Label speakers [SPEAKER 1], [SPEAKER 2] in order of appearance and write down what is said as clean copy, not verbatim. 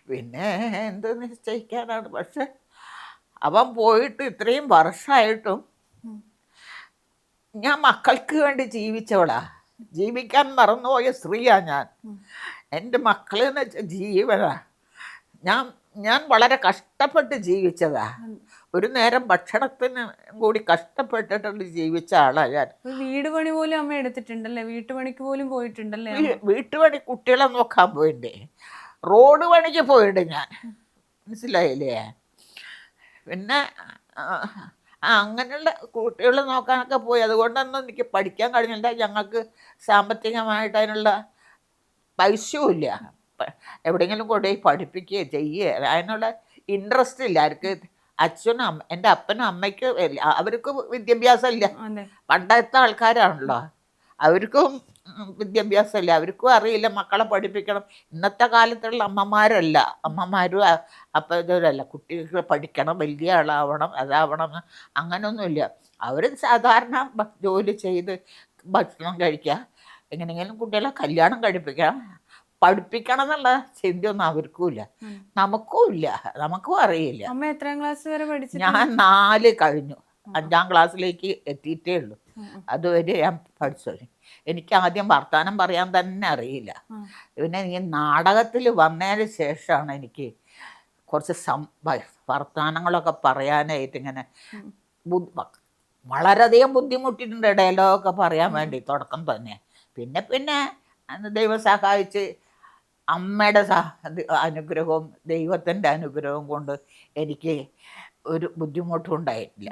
[SPEAKER 1] പിന്നെ എന്ത് നിശ്ചയിക്കാനാണ്. പക്ഷെ അവൻ പോയിട്ട് ഇത്രയും വർഷമായിട്ടും ഞാൻ മക്കൾക്ക് വേണ്ടി ജീവിച്ചവളാ. ജീവിക്കാൻ മറന്നുപോയ സ്ത്രീയാ ഞാൻ. എൻ്റെ മക്കളെന്ന് വെച്ചാൽ ജീവനാ. ഞാൻ ഞാൻ വളരെ കഷ്ടപ്പെട്ട് ജീവിച്ചതാ. ഒരു നേരം ഭക്ഷണത്തിന് കൂടി കഷ്ടപ്പെട്ടിട്ട് ജീവിച്ച ആളാ ഞാൻ.
[SPEAKER 2] വീട് പണി പോലും അമ്മ എടുത്തിട്ടുണ്ടല്ലേ? വീട്ടുപണിക്ക് പോലും പോയിട്ടുണ്ടല്ലേ അമ്മ?
[SPEAKER 1] വീട്ടുപണി കുട്ടികളെ നോക്കാൻ പോയിട്ടേ, റോഡ് പണിക്ക് പോയിട്ട് ഞാൻ. മനസ്സിലായില്ലേ? പിന്നെ അങ്ങനെയുള്ള കുട്ടികളെ നോക്കാനൊക്കെ പോയി. അതുകൊണ്ടൊന്നും എനിക്ക് പഠിക്കാൻ കഴിഞ്ഞില്ല. ഞങ്ങൾക്ക് സാമ്പത്തികമായിട്ട് അതിനുള്ള പൈസയും ഇല്ല. എവിടെയെങ്കിലും കൊണ്ടുപോയി പഠിപ്പിക്കുകയോ ചെയ്യുക അതിനുള്ള ഇൻട്രസ്റ്റ് ഇല്ല ആർക്ക്. അച്ഛനും എൻ്റെ അപ്പനും അമ്മയ്ക്കും അവർക്ക് വിദ്യാഭ്യാസം ഇല്ല. പണ്ടത്തെ ആൾക്കാരാണല്ലോ, അവർക്കും വിദ്യാഭ്യാസമില്ല. അവർക്കും അറിയില്ല മക്കളെ പഠിപ്പിക്കണം. ഇന്നത്തെ കാലത്തുള്ള അമ്മമാരും അപ്പം ഇതല്ല, കുട്ടികൾക്ക് പഠിക്കണം, വലിയ ആളാവണം, അതാവണം, അങ്ങനെയൊന്നുമില്ല. അവർ സാധാരണ ജോലി ചെയ്ത് ഭക്ഷണം കഴിക്കുക, എങ്ങനെയെങ്കിലും കുട്ടികളെ കല്യാണം കഴിപ്പിക്കണം, പഠിപ്പിക്കണം എന്നുള്ള ചിന്തയൊന്നും അവർക്കും ഇല്ല, നമുക്കും ഇല്ല, നമുക്കും അറിയില്ല.
[SPEAKER 2] അമ്മ എത്രാം ക്ലാസ് വരെ പഠിച്ചു?
[SPEAKER 1] ഞാൻ 4 കഴിഞ്ഞു, 5ാം ക്ലാസ്സിലേക്ക് എത്തിയിട്ടേ ഉള്ളൂ. അതുവരെ ഞാൻ പഠിച്ചു. എനിക്ക് ആദ്യം വർത്തമാനം പറയാൻ തന്നെ അറിയില്ല. പിന്നെ ഈ നാടകത്തിൽ വന്നതിന് ശേഷമാണ് എനിക്ക് കുറച്ച് വർത്തമാനങ്ങളൊക്കെ പറയാനായിട്ട് ഇങ്ങനെ വളരെയധികം ബുദ്ധിമുട്ടിയിട്ടുണ്ട് ഡയലോഗൊക്കെ പറയാൻ വേണ്ടി തുടക്കം തന്നെ. പിന്നെ പിന്നെ ദൈവം സഹായിച്ച് അമ്മയുടെ അനുഗ്രഹവും ദൈവത്തിൻ്റെ അനുഗ്രഹവും കൊണ്ട് എനിക്ക് ഒരു ബുദ്ധിമുട്ടും ഉണ്ടായിട്ടില്ല.